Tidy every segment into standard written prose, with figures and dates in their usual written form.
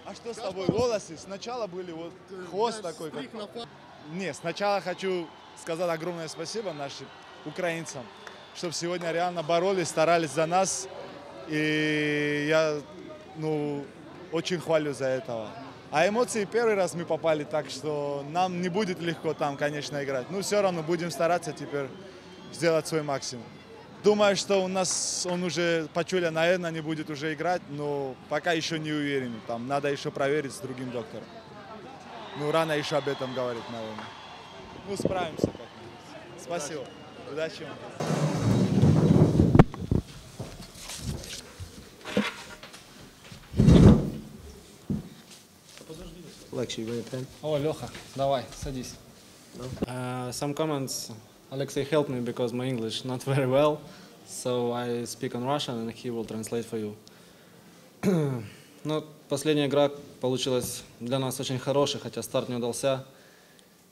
А что с тобой? Волосы сначала были вот хвост такой. Как... Не, сначала хочу сказать огромное спасибо нашим украинцам, чтобы сегодня реально боролись, старались за нас. И я очень хвалю за этого. А эмоции первый раз мы попали, так что нам не будет легко там, конечно, играть. Но все равно будем стараться теперь сделать свой максимум. Думаю, что у нас он уже Пачуля, наверное, не будет уже играть, но пока еще не уверен. Там надо еще проверить с другим доктором. Ну, рано еще об этом говорить, наверное. Ну, справимся как-нибудь. Спасибо. Удачи вам. Alexei, you bring a pen? О, Леха, давай, садись. Some comments. Alexei helped me because my English not very well, so I speak on Russian and he will translate for you. Ну, последняя игра получилась для нас очень хорошей, хотя старт не удался.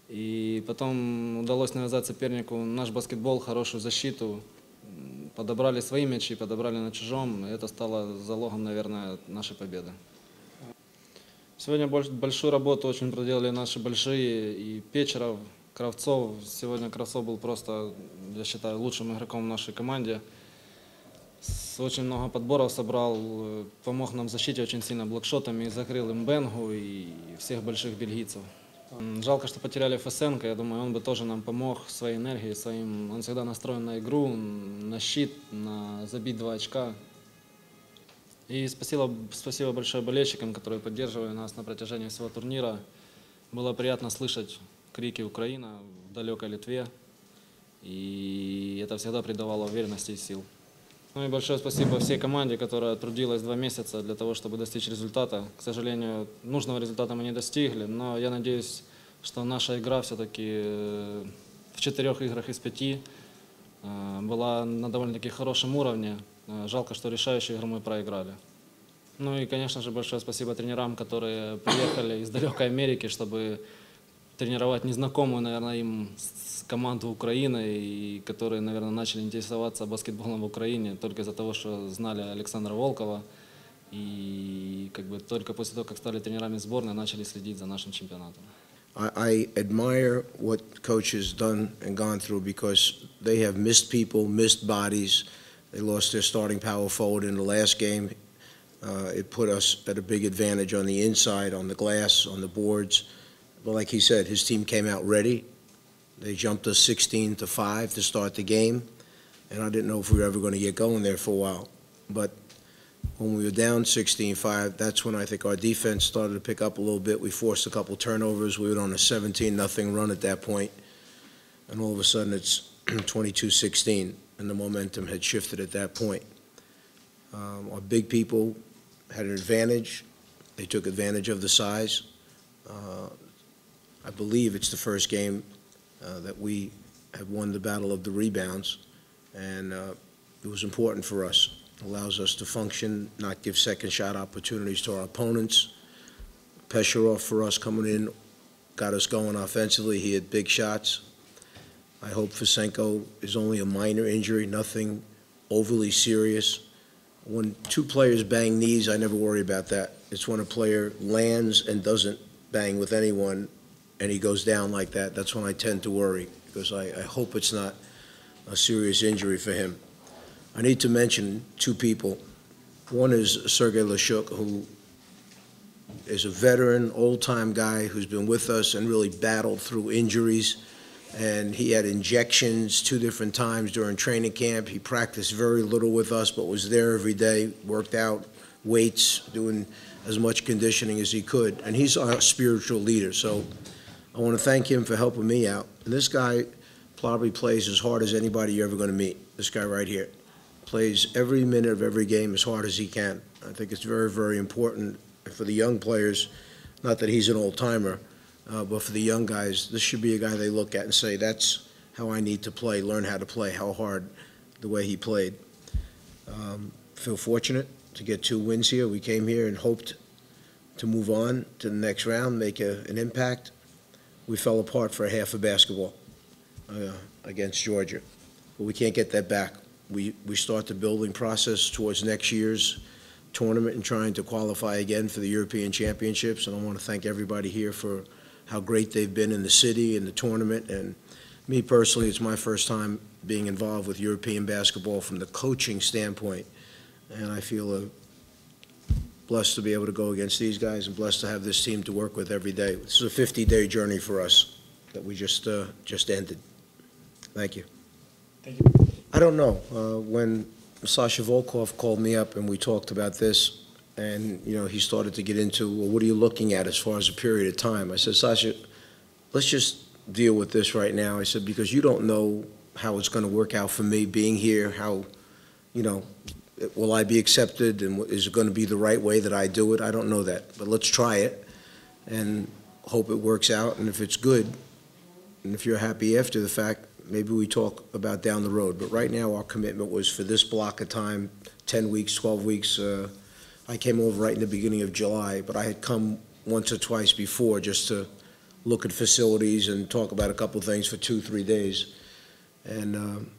И потом удалось навязать сопернику наш баскетбол, хорошую защиту. Подобрали свои мячи, подобрали на чужом. И это стало залогом, наверное, нашей победы. Сегодня большую работу очень проделали наши большие, и Печеров, Кравцов. Сегодня Кравцов был просто, я считаю, лучшим игроком в нашей команде. Очень много подборов собрал, помог нам в защите очень сильно блокшотами, закрыл им Бенгу и всех больших бельгийцев. Жалко, что потеряли Фесенко, я думаю, он бы тоже нам помог своей энергией, своим. Он всегда настроен на игру, на щит, на забить 2 очка. И спасибо большое болельщикам, которые поддерживали нас на протяжении всего турнира. Было приятно слышать крики «Украина» в далекой Литве, и это всегда придавало уверенности и сил. Ну и большое спасибо всей команде, которая трудилась 2 месяца для того, чтобы достичь результата. К сожалению, нужного результата мы не достигли, но я надеюсь, что наша игра все-таки в 4 играх из 5 была на довольно-таки хорошем уровне. Жалко, что решающую игру мы проиграли. Ну и, конечно же, большое спасибо тренерам, которые приехали из далекой Америки, чтобы тренировать незнакомую, наверное, им команду Украины, и которые, наверное, начали интересоваться баскетболом в Украине только из-за того, что знали Александра Волкова. И только после того, как стали тренерами сборной, начали следить за нашим чемпионатом. I admire what coach has done and gone through because they have missed people, missed bodies. They lost their starting power forward in the last game. It put us at a big advantage on the inside, on the glass, on the boards. But like he said, his team came out ready. They jumped us 16-5 to start the game. And I didn't know if we were ever going to get going there for a while. But when we were down 16-5, that's when I think our defense started to pick up a little bit. We forced a couple turnovers. We were on a 17-0 run at that point. And all of a sudden it's 22-16. And the momentum had shifted at that point. Our big people had an advantage. They took advantage of the size. I believe it's the first game that we have won the battle of the rebounds, and it was important for us. It allows us to function, not give second shot opportunities to our opponents. Pesherov for us coming in got us going offensively. He had big shots. I hope Fesenko is only a minor injury, nothing overly serious. When 2 players bang knees, I never worry about that. It's when a player lands and doesn't bang with anyone and he goes down like that, that's when I tend to worry, because I hope it's not a serious injury for him. I need to mention 2 people. One is Sergei Lashuk, who is a veteran, old-time guy who's been with us and really battled through injuries. And he had injections 2 different times during training camp. He practiced very little with us, but was there every day, worked out, weights, doing as much conditioning as he could. And he's our spiritual leader. So I want to thank him for helping me out. And this guy probably plays as hard as anybody you're ever going to meet. This guy right here plays every minute of every game as hard as he can. I think it's very, very important for the young players, not that he's an old-timer, but for the young guys, this should be a guy they look at and say, that's how I need to play, learn how to play, how hard, the way he played. Feel fortunate to get 2 wins here. We came here and hoped to move on to the next round, make an impact. We fell apart for a half of basketball against Georgia, but we can't get that back. We start the building process towards next year's tournament and trying to qualify again for the European Championships. And I want to thank everybody here for how great they've been in the city and the tournament. And me personally, it's my first time being involved with European basketball from the coaching standpoint. And I feel blessed to be able to go against these guys and blessed to have this team to work with every day. This is a 50-day journey for us that we just ended. Thank you. Thank you. I don't know. When Sasha Volkov called me up and we talked about this, and he started to get into, well, what are you looking at as far as a period of time? I said, Sasha, let's just deal with this right now. I said, because you don't know how it's going to work out for me being here, how, will I be accepted, and is it going to be the right way that I do it? I don't know that, but let's try it and hope it works out. And if it's good, and if you're happy after the fact, maybe we talk about down the road. But right now, our commitment was for this block of time, 10 weeks, 12 weeks. I came over right in the beginning of July, but I had come once or twice before just to look at facilities and talk about a couple things for 2-3 days. And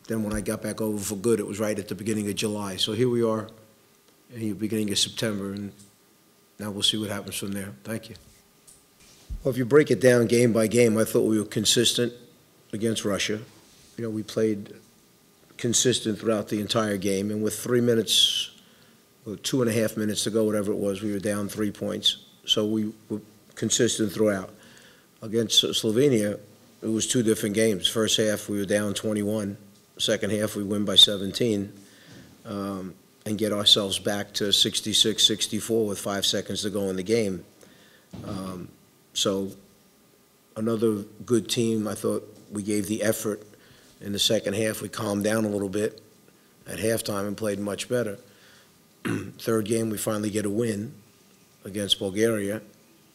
then when I got back over for good, it was right at the beginning of July. So here we are in the beginning of September, and now we'll see what happens from there. Thank you. Well, if you break it down game by game, I thought we were consistent against Russia. We played consistent throughout the entire game, and with 3 minutes, or 2.5 minutes to go, whatever it was, we were down 3 points. So we were consistent throughout. Against Slovenia, it was 2 different games. First half, we were down 21. Second half, we win by 17 and get ourselves back to 66-64 with 5 seconds to go in the game. So another good team. I thought we gave the effort in the second half. We calmed down a little bit at halftime and played much better. Third game, we finally get a win against Bulgaria,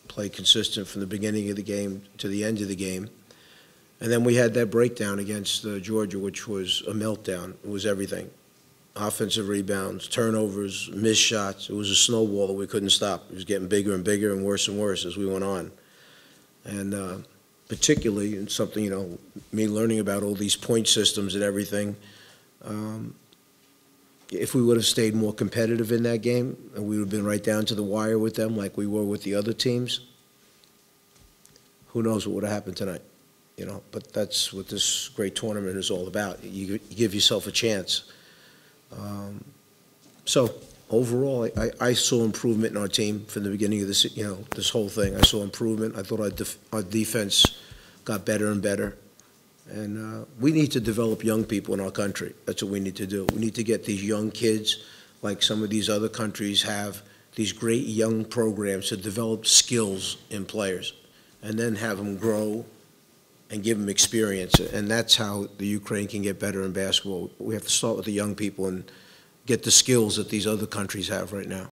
played consistent from the beginning of the game to the end of the game. And then we had that breakdown against Georgia, which was a meltdown. It was everything. Offensive rebounds, turnovers, missed shots. It was a snowball that we couldn't stop. It was getting bigger and bigger and worse as we went on. And particularly, and something, me learning about all these point systems and everything, if we would have stayed more competitive in that game and we would have been right down to the wire with them like we were with the other teams, who knows what would have happened tonight. But that's what this great tournament is all about. You give yourself a chance. So overall, I saw improvement in our team from the beginning of this, this whole thing. I saw improvement. I thought our defense got better and better. And we need to develop young people in our country. That's what we need to do. We need to get these young kids, like some of these other countries have, these great young programs to develop skills in players and then have them grow and give them experience. And that's how the Ukraine can get better in basketball. We have to start with the young people and get the skills that these other countries have right now.